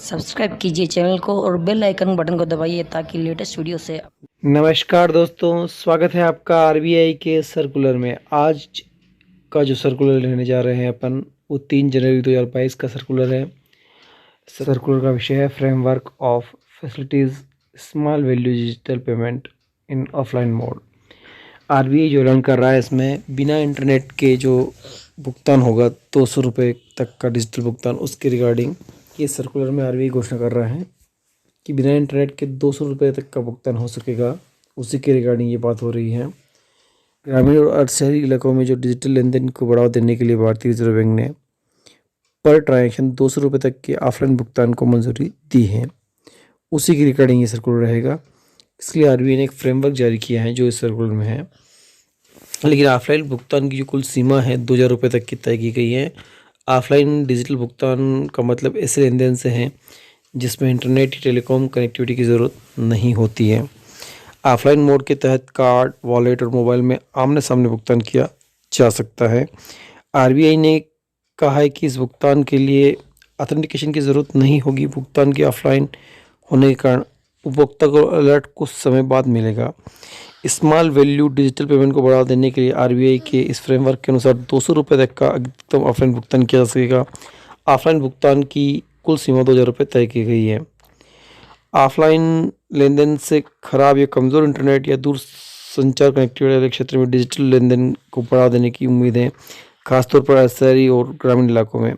Subscribe कीजिए channel को और बेल आइकन बटन को दबाइए ताकि लेटेस्ट वीडियो से। नमस्कार दोस्तों, स्वागत है आपका आरबीआई के सर्कुलर में। आज का जो सर्कुलर लेने जा रहे हैं अपन, वो 3 जनवरी 2022 का सर्कुलर है। सर्कुलर का विषय है framework of facilities small value digital payment in offline mode. RBI जो ऐलान कर रहा है, इसमें बिना इंटरनेट के जो भुगतान होगा 200 रुपये तक का डिजिटल भुगतान, उसके रिगार्डिंग ये सर्कुलर में आरबीआई घोषणा कर रहा है कि बिना इंटरनेट के 200 रुपये तक का भुगतान हो सकेगा। उसी के रिगार्डिंग ये बात हो रही है। ग्रामीण और शहरी इलाकों में जो डिजिटल लेन देन को बढ़ावा देने के लिए भारतीय रिजर्व बैंक ने पर ट्रांजेक्शन 200 रुपये तक के ऑफलाइन भुगतान को मंजूरी दी है। उसी की रिगार्डिंग ये सर्कुलर रहेगा। इसलिए आरबीआई ने एक फ्रेमवर्क जारी किया है जो इस सर्कुलर में है। लेकिन ऑफलाइन भुगतान की जो कुल सीमा है 2000 रुपये तक की तय की गई है। ऑफलाइन डिजिटल भुगतान का मतलब ऐसे लेन देन से है जिसमें इंटरनेट या टेलीकॉम कनेक्टिविटी की ज़रूरत नहीं होती है। ऑफलाइन मोड के तहत कार्ड, वॉलेट और मोबाइल में आमने सामने भुगतान किया जा सकता है। आरबीआई ने कहा है कि इस भुगतान के लिए ऑथेंटिकेशन की ज़रूरत नहीं होगी। भुगतान के ऑफलाइन होने के कारण उपभोक्ता को अलर्ट कुछ समय बाद मिलेगा। स्मॉल वैल्यू डिजिटल पेमेंट को बढ़ावा देने के लिए आरबीआई के इस फ्रेमवर्क के अनुसार 200 रुपये तक का अधिकतम ऑफलाइन भुगतान किया जा सकेगा। ऑफलाइन भुगतान की कुल सीमा 2000 रुपये तय की गई है। ऑफलाइन लेन देन से खराब या कमज़ोर इंटरनेट या दूर संचार कनेक्टिविटी वाले क्षेत्र में डिजिटल लेन देन को बढ़ावा देने की उम्मीद है। खासतौर पर शहरी और ग्रामीण इलाकों में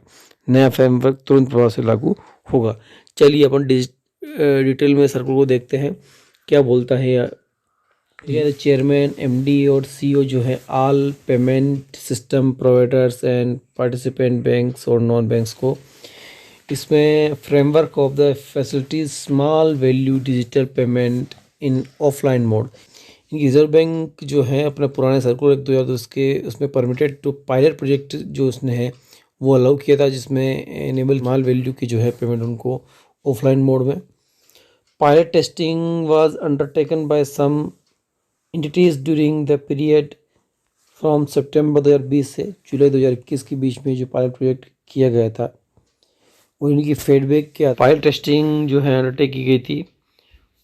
नया फ्रेमवर्क तुरंत प्रभाव से लागू होगा। चलिए अपन डिटेल में सर्कुलर को देखते हैं क्या बोलता है। ये चेयरमैन, एमडी और सीईओ जो है all payment system providers and participant banks और नॉन बैंक्स को इसमें framework of the facilities small value digital payment in offline mode. Reserve bank जो है अपने पुराने सर्कुलर 2002 के उसमें परमिटेड टू पायलट प्रोजेक्ट जो उसने है वो अलाउ किया था, जिसमें एनेबल स्मॉल वैल्यू की जो है पेमेंट उनको ऑफलाइन मोड में। Pilot testing was undertaken by some entities during the period from September 2020 से जुलाई 2021 के बीच में जो पायलट प्रोजेक्ट किया गया था और इनकी फीडबैक के पायलट टेस्टिंग जो है अंडरटेक की गई थी,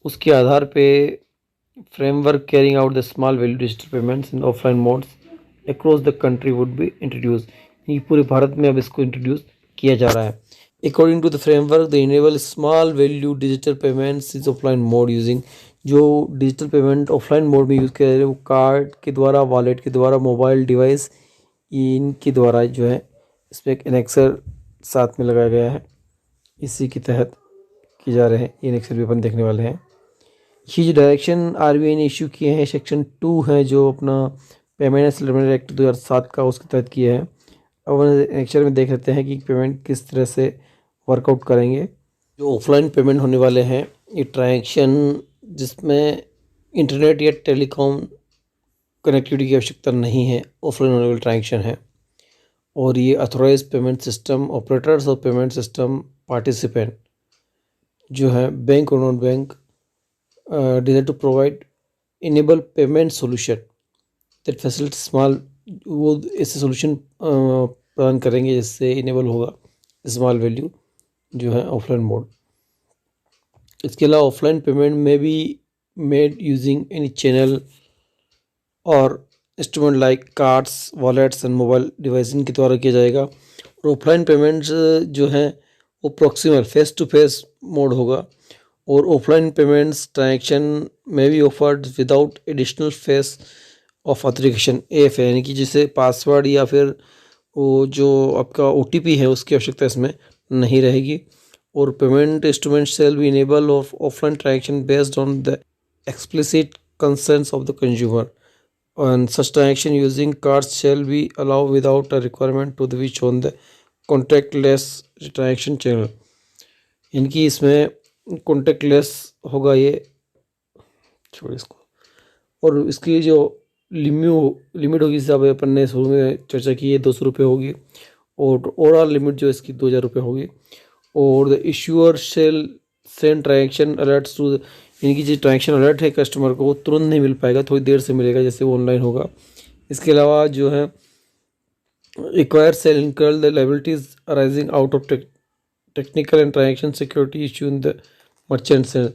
उसके आधार पे framework carrying out the small value digital payments in offline modes across the country would be introduce. ये पूरे भारत में अब इसको इंट्रोड्यूस किया जा रहा है। According to the framework the enable small value digital payments is offline mode using. जो डिजिटल पेमेंट ऑफलाइन मोड में यूज़ किया जा रहा है वो कार्ड के द्वारा, वॉलेट के द्वारा, मोबाइल डिवाइस इनके द्वारा जो है इसमें एक एनेक्सर साथ में लगाया गया है। इसी के तहत किए जा रहे हैं। ये एनेक्सर भी अपन देखने वाले हैं। ये जो डायरेक्शन आरबीआई ने इशू किए हैं सेक्शन 2 है जो अपना पेमेंट एंड सेटलमेंट एक्ट 2007 का, उसके तहत किए हैं। अब एनेक्सर में देख लेते हैं कि पेमेंट किस तरह से वर्कआउट करेंगे। जो ऑफलाइन पेमेंट होने वाले हैं ये ट्रांजेक्शन जिसमें इंटरनेट या टेलीकॉम कनेक्टिविटी की आवश्यकता नहीं है, ऑफलाइन होने वाले ट्रांजेक्शन है। और ये अथोराइज पेमेंट सिस्टम ऑपरेटर्स और पेमेंट सिस्टम पार्टिसिपेंट जो है बैंक और non bank design to provide enable payment solution that facility small, वो ऐसे सोल्यूशन प्रदान करेंगे जिससे इनेबल होगा स्मॉल वैल्यू जो है ऑफलाइन मोड। इसके अलावा ऑफलाइन पेमेंट में भी मेड यूजिंग एनी चैनल और instrument like cards, wallets and mobile device के द्वारा किया जाएगा। और ऑफलाइन पेमेंट्स जो हैं वो proximal face to face mode होगा। और ऑफलाइन पेमेंट्स ट्रांजेक्शन में भी offered without additional face of authentication F है, यानी कि जिसे पासवर्ड या फिर वो जो आपका ओटीपी है उसकी आवश्यकता इसमें नहीं रहेगी। और payment instrument shall be enable of offline transaction based on the explicit consents of the consumer and such transaction using cards shall be allowed without a requirement to switch on the contactless transaction channel। इनकी इसमें contactless होगा ये, छोड़ इसको। और इसकी जो limit होगी, जैसे अभी अपन ने शुरू में चर्चा की है 200 रुपये होगी। और ओवरऑल लिमिट जो इसकी 2000 रुपये होगी। और the issuer shall send transaction alerts to, इनकी जो ट्रांजेक्शन अलर्ट है कस्टमर को वो तुरंत नहीं मिल पाएगा, थोड़ी देर से मिलेगा जैसे वो ऑनलाइन होगा। इसके अलावा जो है requires shall incur the liabilities arising out of technical and transaction security issue in the merchant sale.